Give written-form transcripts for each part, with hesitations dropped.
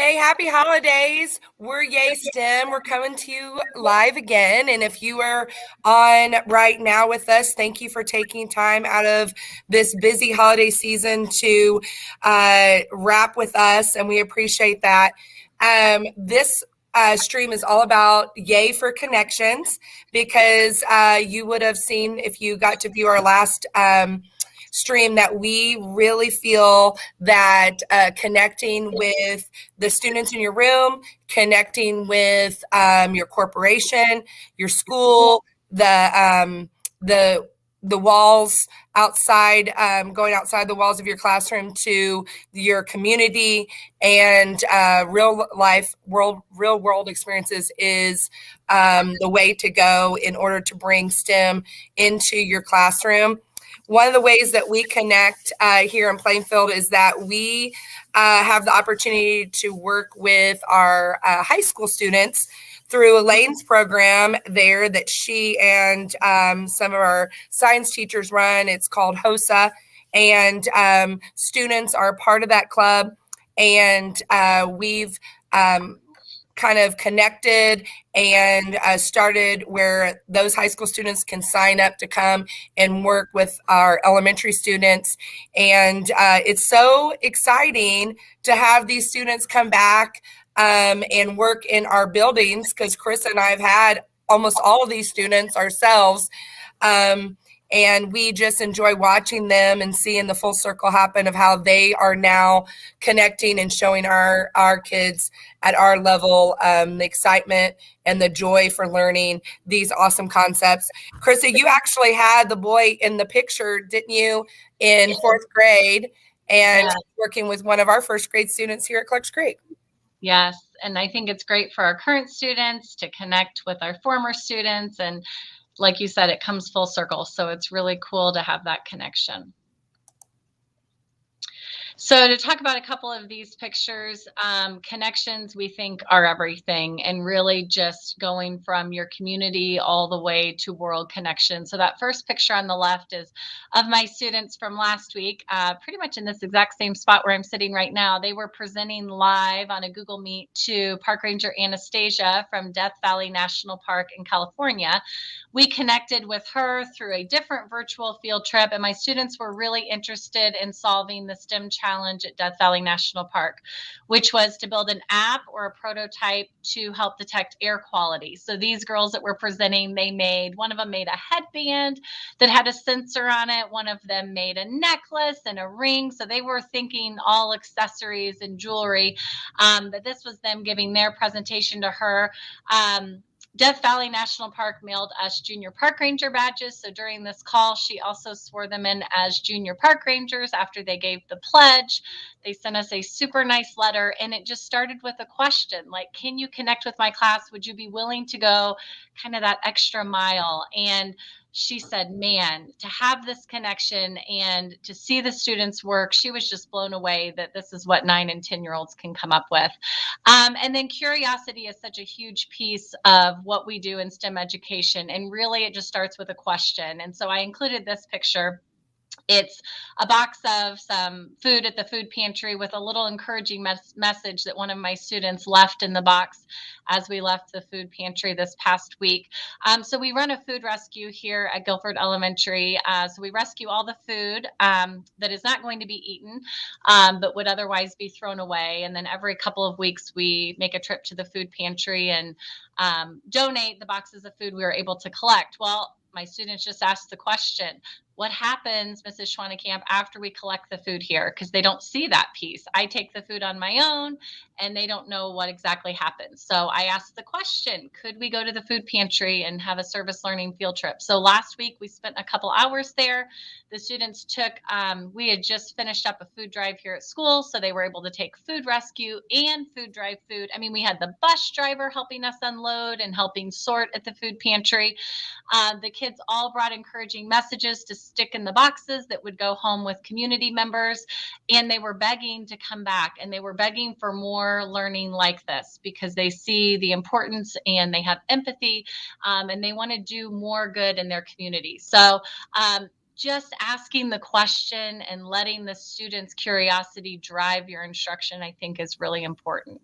Hey, happy holidays. We're Yay STEM. We're coming to you live again. And if you are on right now with us, thank you for taking time out of this busy holiday season to wrap with us. And we appreciate that. This stream is all about Yay for Connections because you would have seen if you got to view our last stream that we really feel that connecting with the students in your room, connecting with your corporation, your school, the walls outside, going outside the walls of your classroom to your community and real life real world experiences is the way to go in order to bring STEM into your classroom. One of the ways that we connect here in Plainfield is that we have the opportunity to work with our high school students through Elaine's program there that she and some of our science teachers run. It's called HOSA, and students are part of that club. And we've kind of connected and started where those high school students can sign up to come and work with our elementary students. And it's so exciting to have these students come back and work in our buildings, because Karisa and I have had almost all of these students ourselves. And we just enjoy watching them and seeing the full circle happen of how they are now connecting and showing our kids at our level the excitement and the joy for learning these awesome concepts. Karisa, you actually had the boy in the picture, didn't you, in fourth grade, and working with one of our first grade students here at Clarks Creek. Yes, and I think it's great for our current students to connect with our former students, and like you said, it comes full circle. So it's really cool to have that connection. So to talk about a couple of these pictures, connections we think are everything, and really just going from your community all the way to world connection. So that first picture on the left is of my students from last week, pretty much in this exact same spot where I'm sitting right now. They were presenting live on a Google Meet to Park Ranger Anastasia from Death Valley National Park in California. We connected with her through a different virtual field trip, and my students were really interested in solving the STEM challenge at Death Valley National Park, which was to build an app or a prototype to help detect air quality. So these girls that were presenting, one of them made a headband that had a sensor on it. One of them made a necklace and a ring. So they were thinking all accessories and jewelry, but this was them giving their presentation to her. Death Valley National Park mailed us junior park ranger badges. So during this call, she also swore them in as junior park rangers after they gave the pledge. They sent us a super nice letter, and it just started with a question like, can you connect with my class? Would you be willing to go kind of that extra mile? And she said, man, to have this connection and to see the students work, she was just blown away that this is what 9 and 10-year-olds can come up with. And then curiosity is such a huge piece of what we do in STEM education. And really, it just starts with a question. And so I included this picture. It's a box of some food at the food pantry with a little encouraging message that one of my students left in the box as we left the food pantry this past week. So we run a food rescue here at Guilford Elementary. So we rescue all the food that is not going to be eaten, but would otherwise be thrown away. And then every couple of weeks, we make a trip to the food pantry and donate the boxes of food we were able to collect. Well, my students just asked the question, what happens, Mrs. Schwannekamp, after we collect the food here? Because they don't see that piece. I take the food on my own, and they don't know what exactly happens. So I asked the question, could we go to the food pantry and have a service learning field trip? So last week, we spent a couple hours there. The students took, we had just finished up a food drive here at school, so they were able to take food rescue and food drive food. I mean, we had the bus driver helping us unload and helping sort at the food pantry. The kids all brought encouraging messages to stick in the boxes that would go home with community members, and they were begging to come back, and they were begging for more learning like this because they see the importance and they have empathy, and they want to do more good in their community. So just asking the question and letting the students' curiosity drive your instruction, I think, is really important.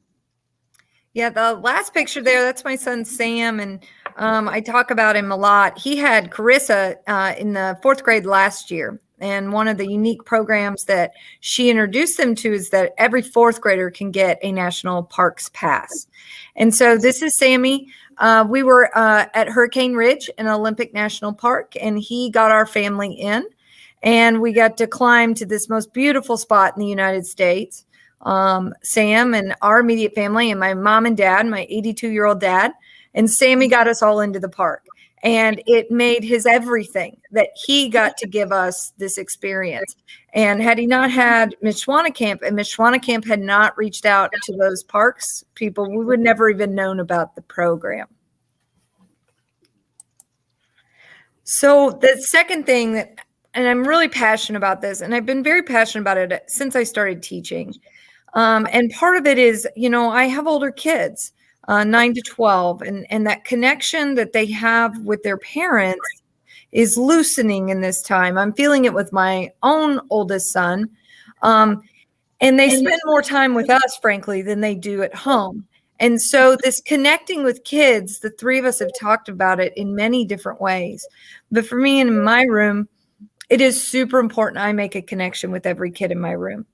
Yeah, the last picture there, that's my son Sam, and I talk about him a lot. He had Karisa in the fourth grade last year, and one of the unique programs that she introduced them to is that every fourth grader can get a national parks pass. And so this is Sammy. We were at Hurricane Ridge in Olympic National Park, and he got our family in, and we got to climb to this most beautiful spot in the United States. Sam and our immediate family and my mom and dad, my 82-year-old dad, and Sammy got us all into the park. And it made his everything that he got to give us this experience. And had he not had Miss Camp, and Miss Camp had not reached out to those parks people, we would never even known about the program. So the second thing that, and I'm really passionate about this, and I've been very passionate about it since I started teaching. And part of it is, I have older kids, 9 to 12, and that connection that they have with their parents is loosening in this time. I'm feeling it with my own oldest son. And they spend more time with us, frankly, than they do at home. And so this connecting with kids, the three of us have talked about it in many different ways. But for me in my room, it is super important I make a connection with every kid in my room.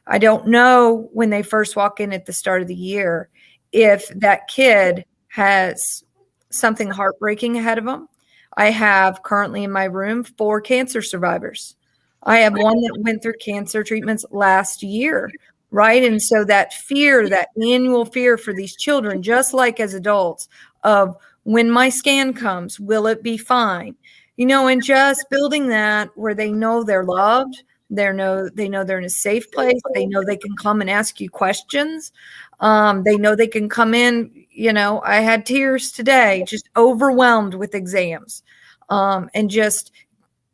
I don't know when they first walk in at the start of the year if that kid has something heartbreaking ahead of them. I have currently in my room 4 cancer survivors. I have one that went through cancer treatments last year, right? And so that fear, that annual fear for these children, just like as adults, of when my scan comes, will it be fine? And just building that where they know they're loved. They know they're in a safe place. They know they can come and ask you questions. They know they can come in. I had tears today, just overwhelmed with exams, and just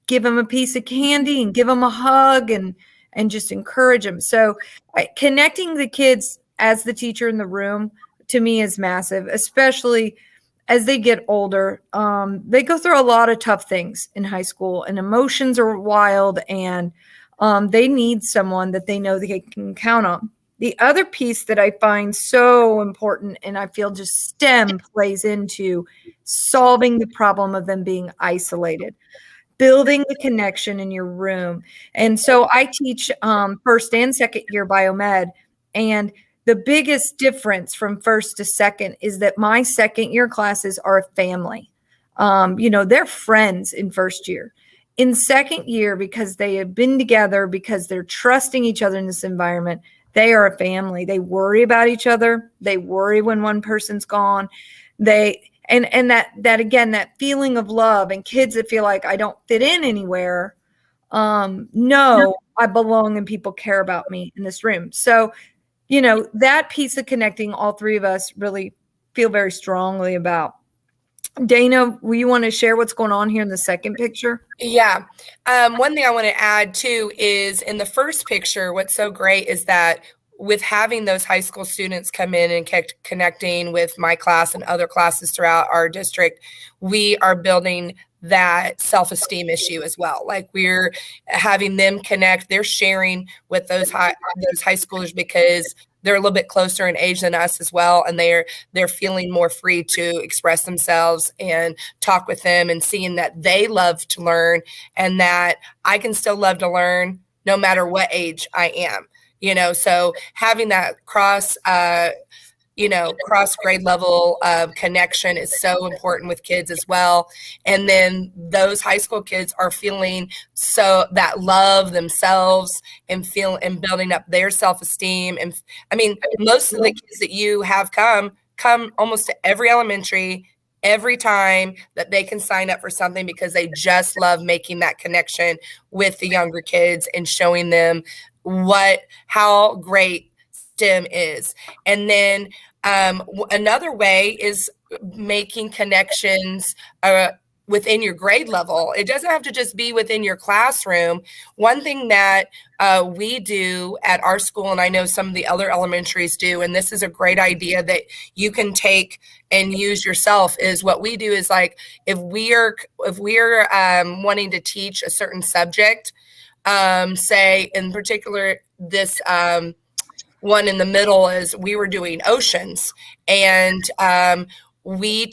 give them a piece of candy and give them a hug and just encourage them. So connecting the kids as the teacher in the room to me is massive, especially as they get older. They go through a lot of tough things in high school, and emotions are wild, and they need someone that they know they can count on. The other piece that I find so important, and I feel just STEM plays into solving the problem of them being isolated, building the connection in your room. And so I teach first and second year biomed, and the biggest difference from first to second is that my second year classes are a family. They're friends in first year. In second year, because they have been together, because they're trusting each other in this environment, they are a family. They worry about each other. They worry when one person's gone. And that again, that feeling of love, and kids that feel like I don't fit in anywhere, no, I belong and people care about me in this room. So, that piece of connecting, all three of us really feel very strongly about. Dayna, will you want to share what's going on here in the second picture? Yeah. One thing I want to add too is in the first picture, what's so great is that with having those high school students come in and connecting with my class and other classes throughout our district, we are building that self-esteem issue as well. Like we're having them connect, they're sharing with those high schoolers because they're a little bit closer in age than us as well, and they're feeling more free to express themselves and talk with them, and seeing that they love to learn and that I can still love to learn no matter what age I am. So having that cross grade level of connection is so important with kids as well. And then those high school kids are feeling so that love themselves and building up their self-esteem. And I mean, most of the kids that you have come almost to every elementary, every time that they can sign up for something because they just love making that connection with the younger kids and showing them how great STEM is. And then another way is making connections within your grade level. It doesn't have to just be within your classroom. One thing that we do at our school, and I know some of the other elementaries do, and this is a great idea that you can take and use yourself, is what we do is like if we're wanting to teach a certain subject, say in particular this one in the middle is we were doing oceans, and we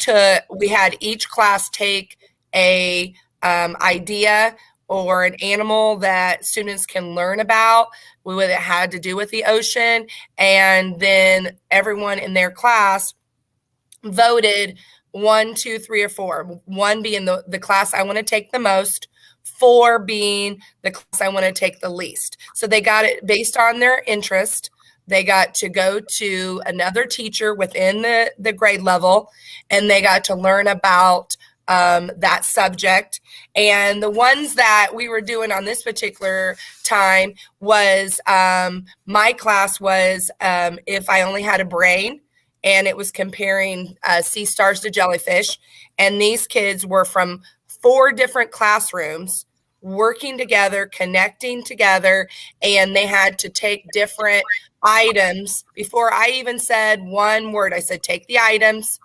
had each class take a idea or an animal that students can learn about what it had to do with the ocean, and then everyone in their class voted 1, 2, 3, or 4. 1 being the class I want to take the most, 4 being the class I want to take the least. So they got it based on their interest. They got to go to another teacher within the grade level, and they got to learn about that subject. And the ones that we were doing on this particular time was my class was If I Only Had a Brain, and it was comparing sea stars to jellyfish. And these kids were from 4 different classrooms working together, connecting together, and they had to take different items. Before I even said one word, I said, take the items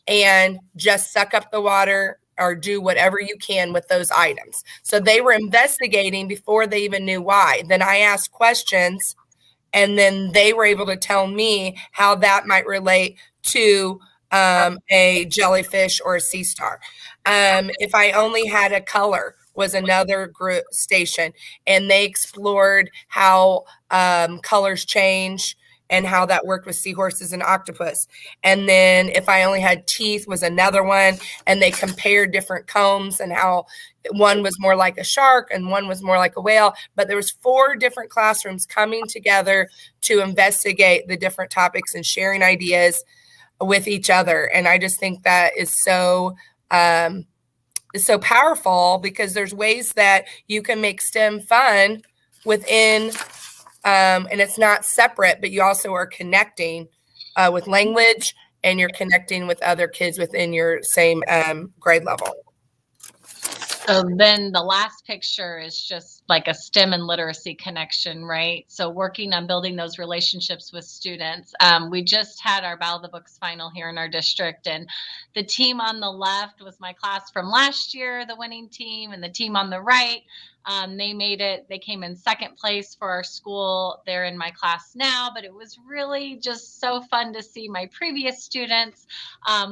and just suck up the water or do whatever you can with those items. So they were investigating before they even knew why. Then I asked questions, and then they were able to tell me how that might relate to a jellyfish or a sea star. If I Only Had a Color was another group station, and they explored how colors change and how that worked with seahorses and octopus. And then If I Only Had Teeth was another one, and they compared different combs and how one was more like a shark and one was more like a whale. But there was 4 different classrooms coming together to investigate the different topics and sharing ideas with each other. And I just think that is so powerful, because there's ways that you can make STEM fun within and it's not separate, but you also are connecting with language, and you're connecting with other kids within your same grade level. So then the last picture is just like a STEM and literacy connection, right? So working on building those relationships with students. We just had our Battle of the Books final here in our district, and the team on the left was my class from last year, the winning team, and the team on the right, they made it. They came in second place for our school. They're in my class now, but it was really just so fun to see my previous students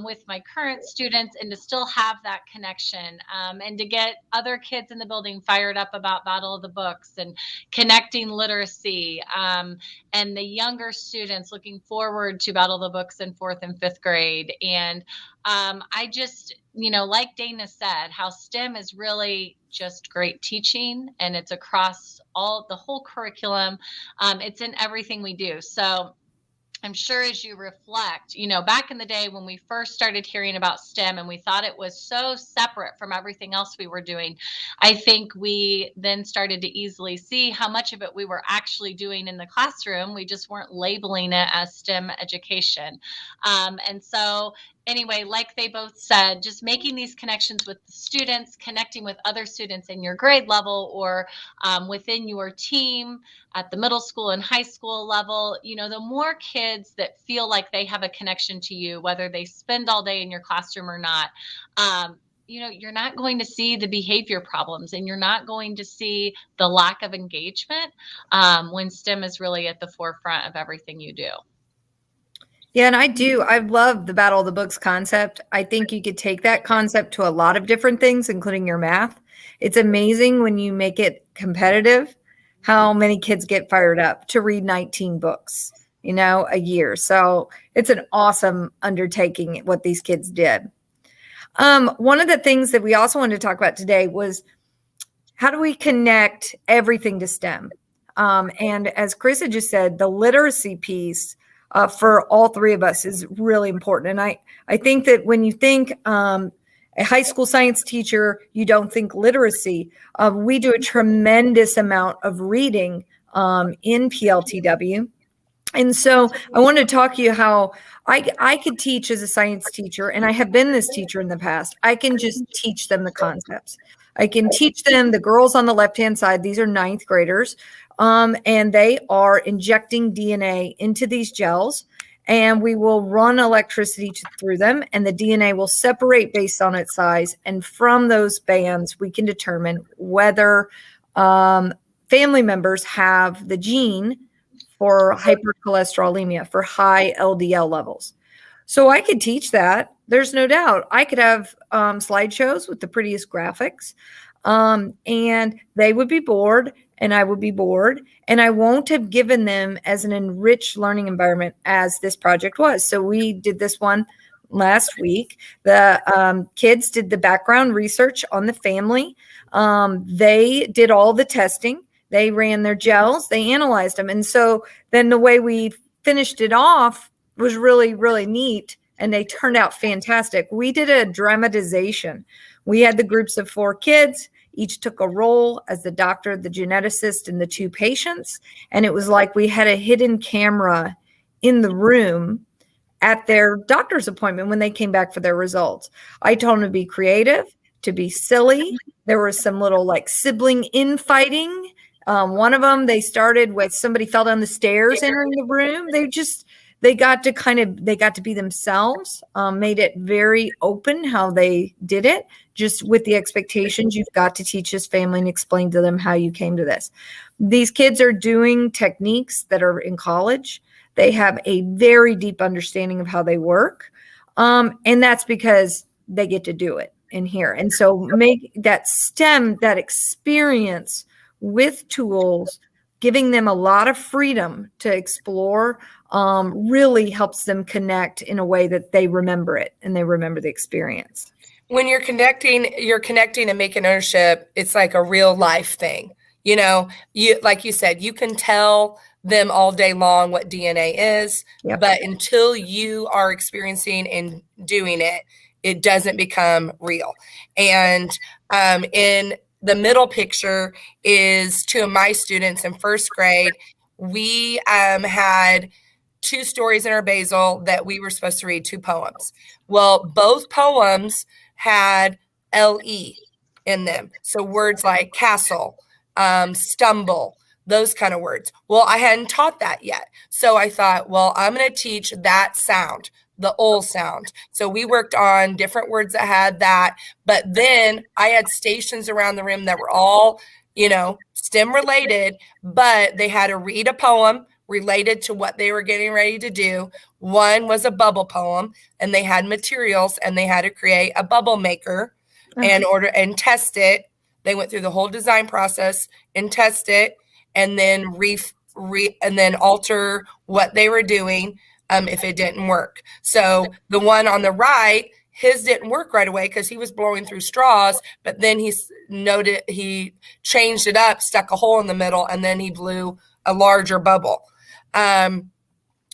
with my current students, and to still have that connection, and to get other kids in the building fired up about Battle of the Books and connecting literacy, and the younger students looking forward to Battle of the Books in 4th and 5th grade. And I just, like Dayna said, how STEM is really just great teaching, and it's across the whole curriculum. It's in everything we do. So I'm sure as you reflect, back in the day when we first started hearing about STEM and we thought it was so separate from everything else we were doing, I think we then started to easily see how much of it we were actually doing in the classroom. We just weren't labeling it as STEM education. And so anyway, like they both said, just making these connections with the students, connecting with other students in your grade level or within your team at the middle school and high school level, the more kids that feel like they have a connection to you, whether they spend all day in your classroom or not, you're not going to see the behavior problems, and you're not going to see the lack of engagement when STEM is really at the forefront of everything you do. Yeah, and I love the Battle of the Books concept. I think you could take that concept to a lot of different things, including your math. It's amazing when you make it competitive, how many kids get fired up to read 19 books, a year. So it's an awesome undertaking what these kids did. One of the things that we also wanted to talk about today was how do we connect everything to STEM? And as Karisa just said, the literacy piece for all 3 of us is really important. And I think that when you think a high school science teacher, you don't think literacy. We do a tremendous amount of reading in PLTW. And so I want to talk to you how I could teach as a science teacher, and I have been this teacher in the past. I can just teach them the concepts. I can teach them, the girls on the left-hand side, these are 9th graders, and they are injecting DNA into these gels, and we will run electricity through them, and the DNA will separate based on its size. And from those bands, we can determine whether family members have the gene for hypercholesterolemia, for high LDL levels. So I could teach that. There's no doubt. I could have slideshows with the prettiest graphics, and they would be bored, and I would be bored, and I won't have given them as an enriched learning environment as this project was. So we did this one last week. The kids did the background research on the family. They did all the testing. They ran their gels. They analyzed them. And so then the way we finished it off was really, really neat. And they turned out fantastic. We did a dramatization. We had the groups of 4 kids. Each took a role as the doctor, the geneticist, and the 2 patients. And it was like we had a hidden camera in the room at their doctor's appointment when they came back for their results. I told them to be creative, to be silly. There was some little like sibling infighting. One of them, they started with somebody fell down the stairs entering the room. They got to be themselves, made it very open how they did it, just with the expectations. You've got to teach this family and explain to them how you came to this. These kids are doing techniques that are in college. They have a very deep understanding of how they work. And that's because they get to do it in here. And so make that STEM, that experience with tools, giving them a lot of freedom to explore, really helps them connect in a way that they remember it and they remember the experience. When you're connecting and making ownership, it's like a real life thing. Like you said, you can tell them all day long what DNA is, Yep. But until you are experiencing and doing it, it doesn't become real. And in the middle picture is 2 of my students in 1st grade. We had 2 stories in our basal that we were supposed to read, 2 poems. Well, both poems had LE in them. So words like castle, stumble, those kind of words. Well, I hadn't taught that yet. So I thought, well, I'm going to teach that sound, the ol sound. So we worked on different words that had that. But then I had stations around the room that were all, STEM related, but they had to read a poem related to what they were getting ready to do. One was a bubble poem, and they had materials, and they had to create a bubble maker and test it. They went through the whole design process and test it, and then and then alter what they were doing if it didn't work. So the one on the right, his didn't work right away because he was blowing through straws, but then he changed it up, stuck a hole in the middle, and then he blew a larger bubble. And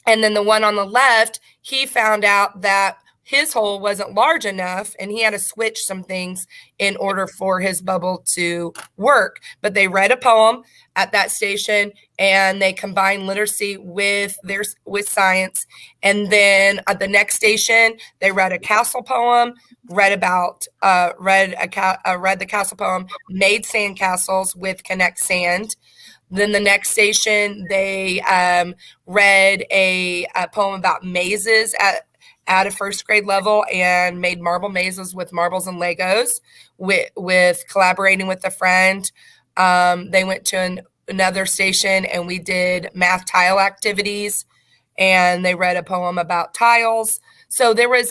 then the one on the left, he found out that his hole wasn't large enough, and he had to switch some things in order for his bubble to work. But they read a poem at that station, and they combined literacy with science. And then at the next station, they read a castle poem, read the castle poem, made sand castles with Connect Sand. Then the next station, they read a poem about mazes at a 1st grade level and made marble mazes with marbles and Legos with collaborating with a friend. They went to another station, and we did math tile activities, and they read a poem about tiles. So there was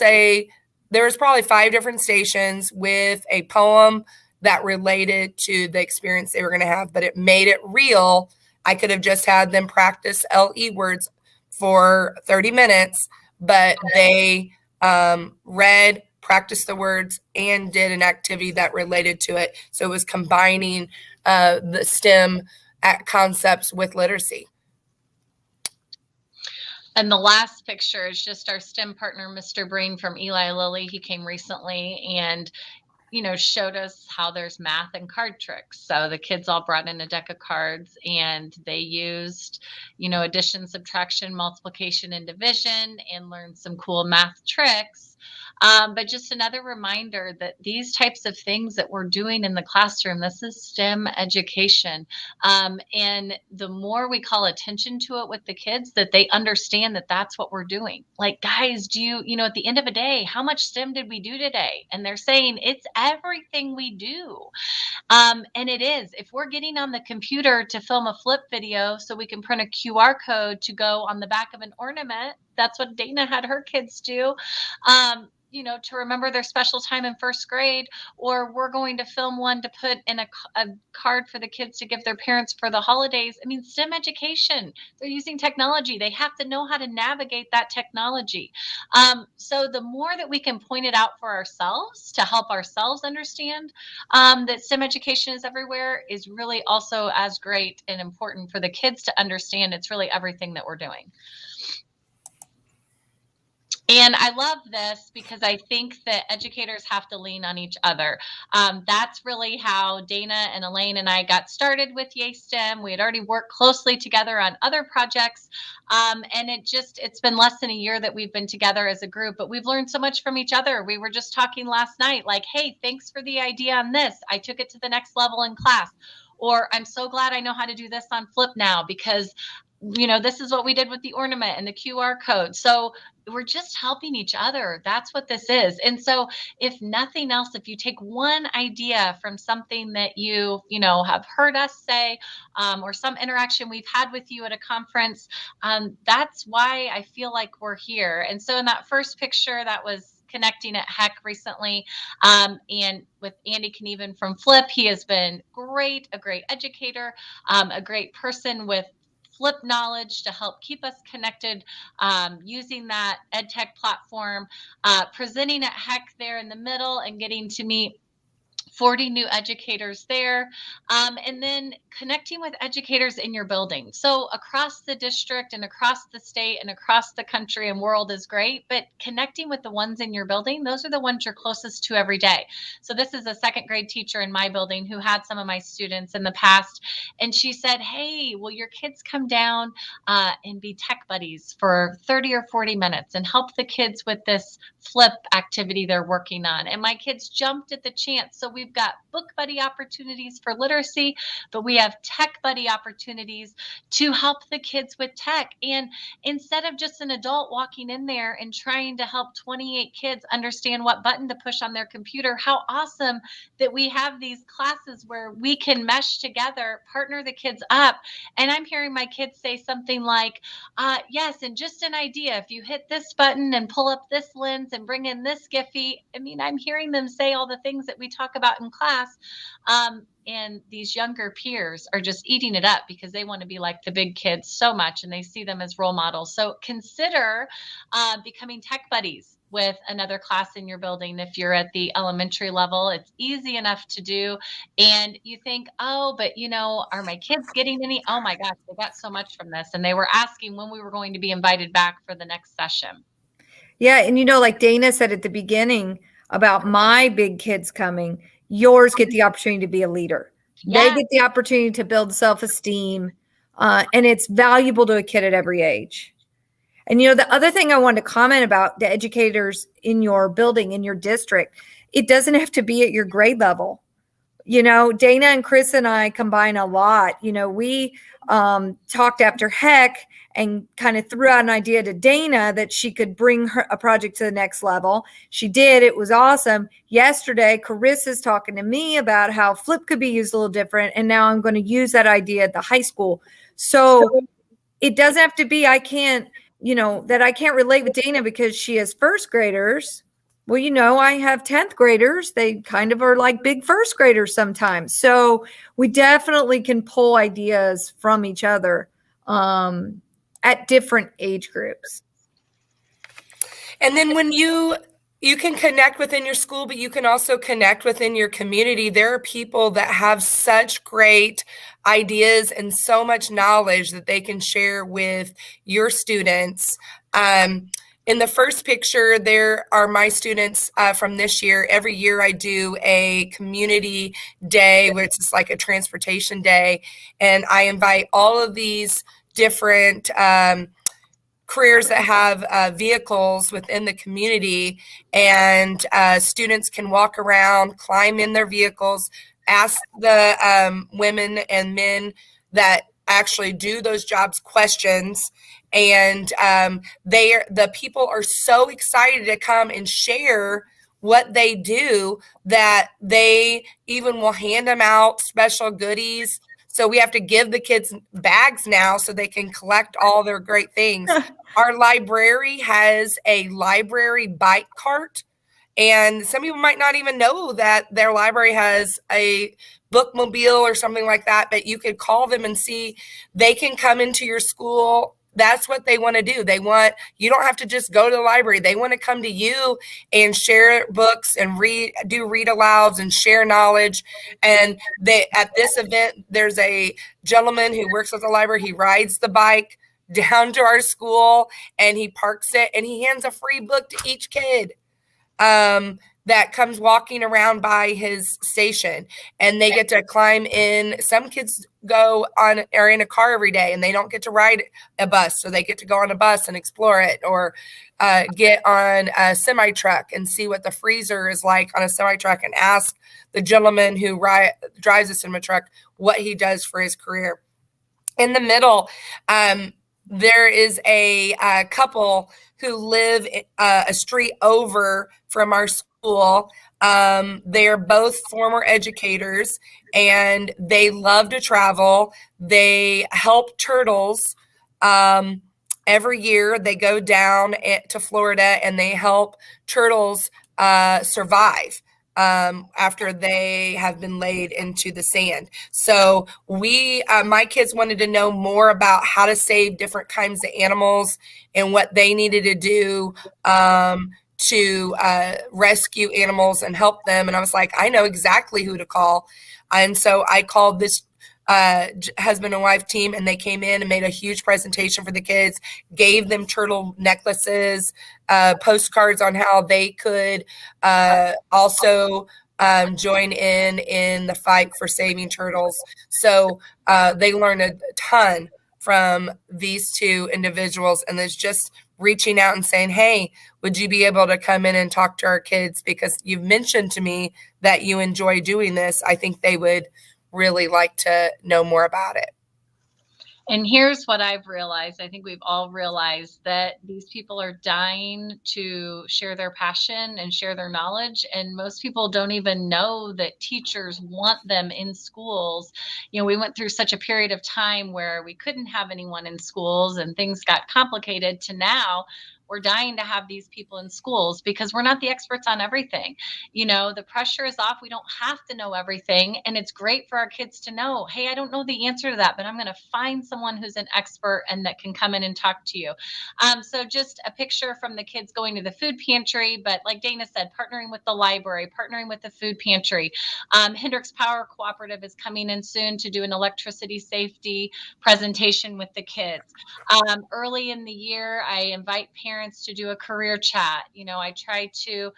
probably 5 different stations with a poem that related to the experience they were going to have, but it made it real. I could have just had them practice LE words for 30 minutes, but they read, practiced the words, and did an activity that related to it. So it was combining the STEM concepts with literacy. And the last picture is just our STEM partner, Mr. Breen from Eli Lilly. He came recently and showed us how there's math and card tricks. So the kids all brought in a deck of cards, and they used, addition, subtraction, multiplication, and division, and learned some cool math tricks But just another reminder that these types of things that we're doing in the classroom, this is STEM education. And the more we call attention to it with the kids, that they understand that that's what we're doing. Like, guys, at the end of a day, how much STEM did we do today? And they're saying it's everything we do. And it is. If we're getting on the computer to film a flip video so we can print a QR code to go on the back of an ornament, that's what Dayna had her kids do. To remember their special time in first grade, or we're going to film one to put in a card for the kids to give their parents for the holidays. I mean, STEM education, they're using technology. They have to know how to navigate that technology. So the more that we can point it out for ourselves to help ourselves understand that STEM education is everywhere is really also as great and important for the kids to understand it's really everything that we're doing. And I love this because I think that educators have to lean on each other. That's really how Dayna and Elaine and I got started with Yay STEM. We had already worked closely together on other projects. And it's been less than a year that we've been together as a group, but we've learned so much from each other. We were just talking last night, like, hey, thanks for the idea on this. I took it to the next level in class. Or I'm so glad I know how to do this on Flip now because this is what we did with the ornament and the QR code. So we're just helping each other. That's what this is. And so if nothing else, if you take one idea from something that you have heard us say, or some interaction we've had with you at a conference, that's why I feel like we're here. And so in that first picture, that was connecting at HEC recently, and with Andy Knieven from Flip. He has been a great educator, a great person with Flip knowledge to help keep us connected, using that EdTech platform, presenting at HEC there in the middle and getting to meet 40 new educators there, and then connecting with educators in your building. So across the district and across the state and across the country and world is great, but connecting with the ones in your building, those are the ones you're closest to every day. So this is a second grade teacher in my building who had some of my students in the past, and she said, hey, will your kids come down and be tech buddies for 30 or 40 minutes and help the kids with this flip activity they're working on? And my kids jumped at the chance. So we've got book buddy opportunities for literacy, but we have tech buddy opportunities to help the kids with tech. And instead of just an adult walking in there and trying to help 28 kids understand what button to push on their computer, how awesome that we have these classes where we can mesh together, partner the kids up. And I'm hearing my kids say something like, yes, and just an idea, if you hit this button and pull up this lens and bring in this Giphy. I mean, I'm hearing them say all the things that we talk about in class. And these younger peers are just eating it up because they want to be like the big kids so much and they see them as role models. So consider becoming tech buddies with another class in your building. If you're at the elementary level, it's easy enough to do. And you think, oh, but are my kids getting any? Oh my gosh, they got so much from this. And they were asking when we were going to be invited back for the next session. Yeah. And like Dayna said at the beginning about my big kids coming, yours get the opportunity to be a leader. Yeah. They get the opportunity to build self-esteem. And it's valuable to a kid at every age. And, the other thing I wanted to comment about the educators in your building, in your district, it doesn't have to be at your grade level. Dayna and Chris and I combine a lot. We talked after HEC and kind of threw out an idea to Dayna that she could bring a project to the next level. She did. It was awesome. Yesterday, Karisa's talking to me about how Flip could be used a little different. And now I'm going to use that idea at the high school. So it doesn't have to be, I can't relate with Dayna because she has first graders. Well, I have 10th graders. They kind of are like big first graders sometimes. So we definitely can pull ideas from each other at different age groups. And then when you can connect within your school, but you can also connect within your community. There are people that have such great ideas and so much knowledge that they can share with your students. In the first picture, there are my students from this year. Every year I do a community day, which is like a transportation day. And I invite all of these different careers that have vehicles within the community, and students can walk around, climb in their vehicles, ask the women and men that actually do those jobs questions, and the people are so excited to come and share what they do that they even will hand them out special goodies. So we have to give the kids bags now so they can collect all their great things. Our library has a library bike cart, and some people might not even know that their library has a bookmobile or something like that, but you could call them and see they can come into your school. That's what they want to do. You don't have to just go to the library. They want to come to you and share books and do read alouds and share knowledge. And at this event, there's a gentleman who works at the library. He rides the bike down to our school and he parks it and he hands a free book to each kid that comes walking around by his station, and they get to climb in. Some kids are in a car every day and they don't get to ride a bus, so they get to go on a bus and explore it, or get on a semi truck and see what the freezer is like on a semi truck and ask the gentleman who drives a semi truck what he does for his career. In the middle, there is a couple who live a street over from our school. They're both former educators and they love to travel. They help turtles. Every year they go down to Florida and they help turtles survive after they have been laid into the sand. So my kids wanted to know more about how to save different kinds of animals and what they needed to do to rescue animals and help them. And I was like, I know exactly who to call. And so I called this husband and wife team, and they came in and made a huge presentation for the kids, gave them turtle necklaces, postcards on how they could also join in the fight for saving turtles. So they learned a ton from these two individuals, and there's just reaching out and saying, hey, would you be able to come in and talk to our kids? Because you've mentioned to me that you enjoy doing this. I think they would really like to know more about it. And here's what I've realized. I think we've all realized that these people are dying to share their passion and share their knowledge. And most people don't even know that teachers want them in schools. You know, we went through such a period of time where we couldn't have anyone in schools and things got complicated, to now we're dying to have these people in schools because we're not the experts on everything. You know, the pressure is off. We don't have to know everything. And it's great for our kids to know, hey, I don't know the answer to that, but I'm going to find someone who's an expert and that can come in and talk to you. So just a picture from the kids going to the food pantry, but like Dayna said, partnering with the library, partnering with the food pantry. Hendricks Power Cooperative is coming in soon to do an electricity safety presentation with the kids. Early in the year, I invite parents to do a career chat. You know, I try to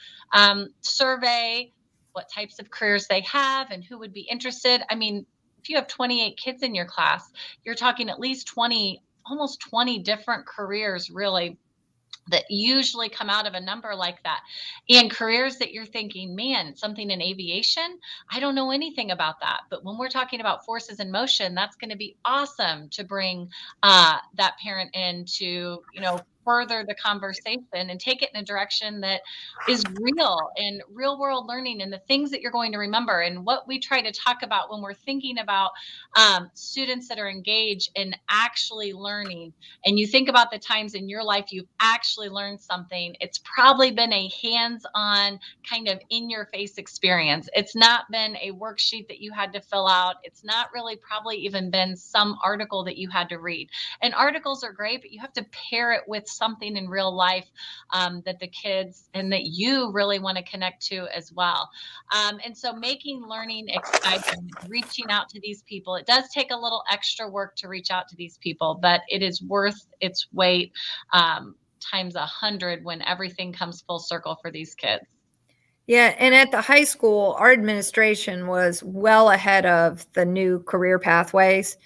survey what types of careers they have and who would be interested. I mean, if you have 28 kids in your class, you're talking at least 20, almost 20 different careers, really, that usually come out of a number like that. And careers that you're thinking, man, something in aviation, I don't know anything about that. But when we're talking about forces in motion, that's going to be awesome to bring that parent in to, you know, further the conversation and take it in a direction that is real and real world learning and the things that you're going to remember. And what we try to talk about when we're thinking about students that are engaged in actually learning, and you think about the times in your life you've actually learned something, it's probably been a hands-on kind of in-your-face experience. It's not been a worksheet that you had to fill out. It's not really probably even been some article that you had to read. And articles are great, but you have to pair it with something in real life that the kids and that you really want to connect to as well. And so making learning exciting, reaching out to these people. It does take a little extra work to reach out to these people, but it is worth its weight times 100 when everything comes full circle for these kids. Yeah, and at the high school, our administration was well ahead of the new career pathways.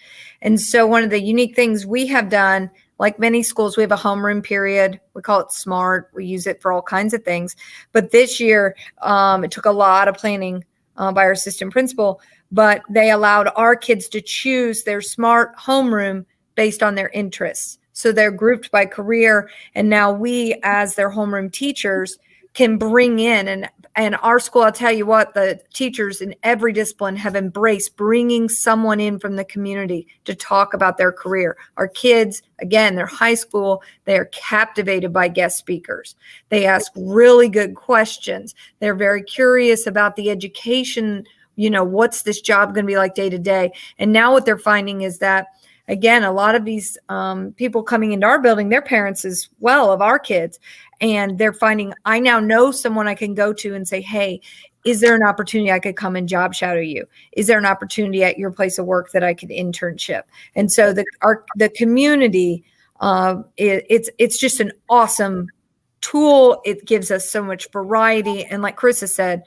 And so one of the unique things we have done, Like many schools, we have a homeroom period. We call it SMART. We use it for all kinds of things. But this year, it took a lot of planning by our assistant principal, but they allowed our kids to choose their SMART homeroom based on their interests. So they're grouped by career. And now we, as their homeroom teachers, can bring in, and our school, I'll tell you what, the teachers in every discipline have embraced bringing someone in from the community to talk about their career. Our kids, again, they're high school, they are captivated by guest speakers. They ask really good questions. They're very curious about the education, what's this job going to be like day to day? And now what they're finding is that, again, a lot of these people coming into our building, their parents as well of our kids, and they're finding, I now know someone I can go to and say, hey, is there an opportunity I could come and job shadow you? Is there an opportunity at your place of work that I could internship? And so the community, it's just an awesome tool. It gives us so much variety. And like Karisa said,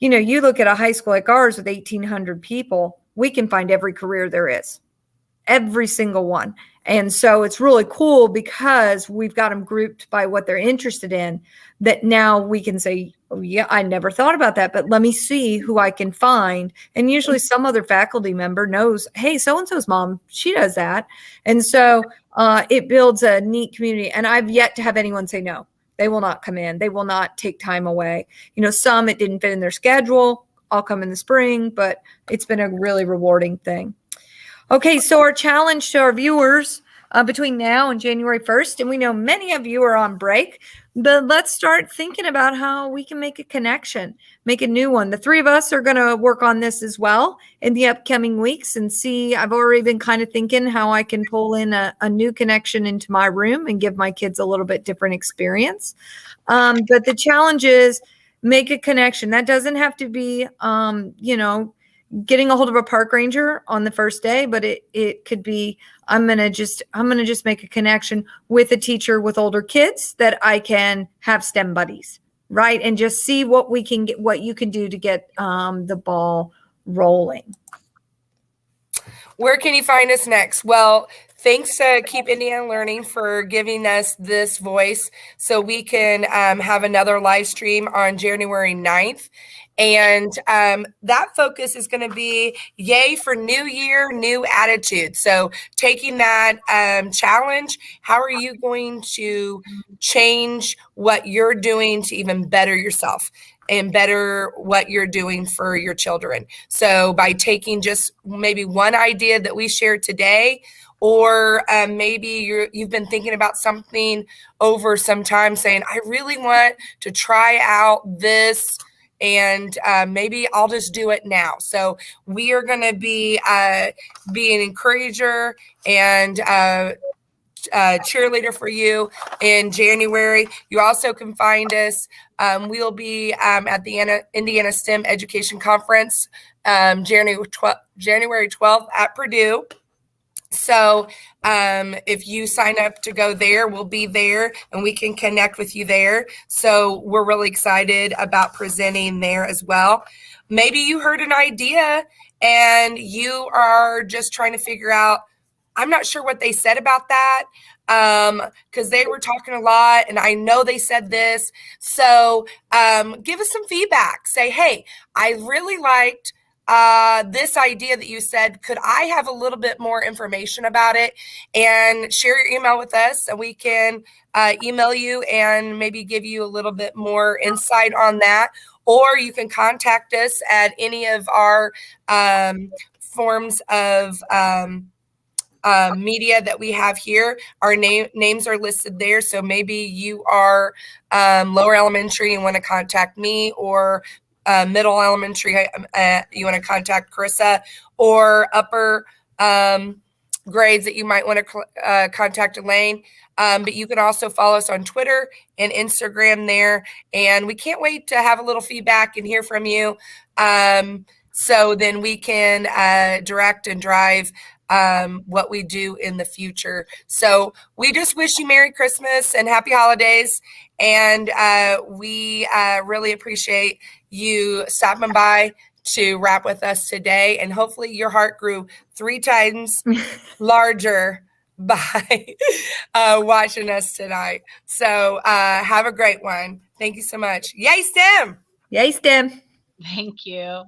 you look at a high school like ours with 1,800 people, we can find every career there is. Every single one. And so it's really cool because we've got them grouped by what they're interested in, that now we can say, oh yeah, I never thought about that, but let me see who I can find. And usually some other faculty member knows, hey, so-and-so's mom, she does that. And so it builds a neat community. And I've yet to have anyone say no. They will not come in. They will not take time away. Some, it didn't fit in their schedule. I'll come in the spring, but it's been a really rewarding thing. Okay, so our challenge to our viewers between now and January 1st, and we know many of you are on break, but let's start thinking about how we can make a connection, make a new one. The three of us are going to work on this as well in the upcoming weeks and see. I've already been kind of thinking how I can pull in a new connection into my room and give my kids a little bit different experience. But the challenge is make a connection. That doesn't have to be, getting a hold of a park ranger on the first day, but it could be, I'm going to just make a connection with a teacher with older kids that I can have STEM buddies, right? And just see what we can get, what you can do to get the ball rolling. Where can you find us next? Well, thanks to Keep Indiana Learning for giving us this voice so we can have another live stream on January 9th. And that focus is going to be yay for new year, new attitude. So taking that challenge, how are you going to change what you're doing to even better yourself and better what you're doing for your children? So by taking just maybe one idea that we shared today, or maybe you've been thinking about something over some time saying, I really want to try out this, and maybe I'll just do it now. So we are going to be an encourager and cheerleader for you in January. You also can find us. We'll be at the Indiana STEM Education Conference January 12th at Purdue. So if you sign up to go there, we'll be there and we can connect with you there. So we're really excited about presenting there as well. Maybe you heard an idea and you are just trying to figure out, I'm not sure what they said about that because they were talking a lot and I know they said this. So give us some feedback. Say, hey, I really liked this idea that you said, could I have a little bit more information about it? And share your email with us and we can email you and maybe give you a little bit more insight on that. Or you can contact us at any of our forms of media that we have here. Our names are listed there. So maybe you are lower elementary and want to contact me, or middle elementary, you want to contact Karisa, or upper grades that you might want to contact Elaine. But you can also follow us on Twitter and Instagram there. And we can't wait to have a little feedback and hear from you. So then we can direct and drive what we do in the future. So we just wish you Merry Christmas and Happy Holidays. And we really appreciate you stopping by to wrap with us today. And hopefully your heart grew 3 times larger by watching us tonight. So have a great one. Thank you so much. Yay, STEM! Yay, STEM! Thank you.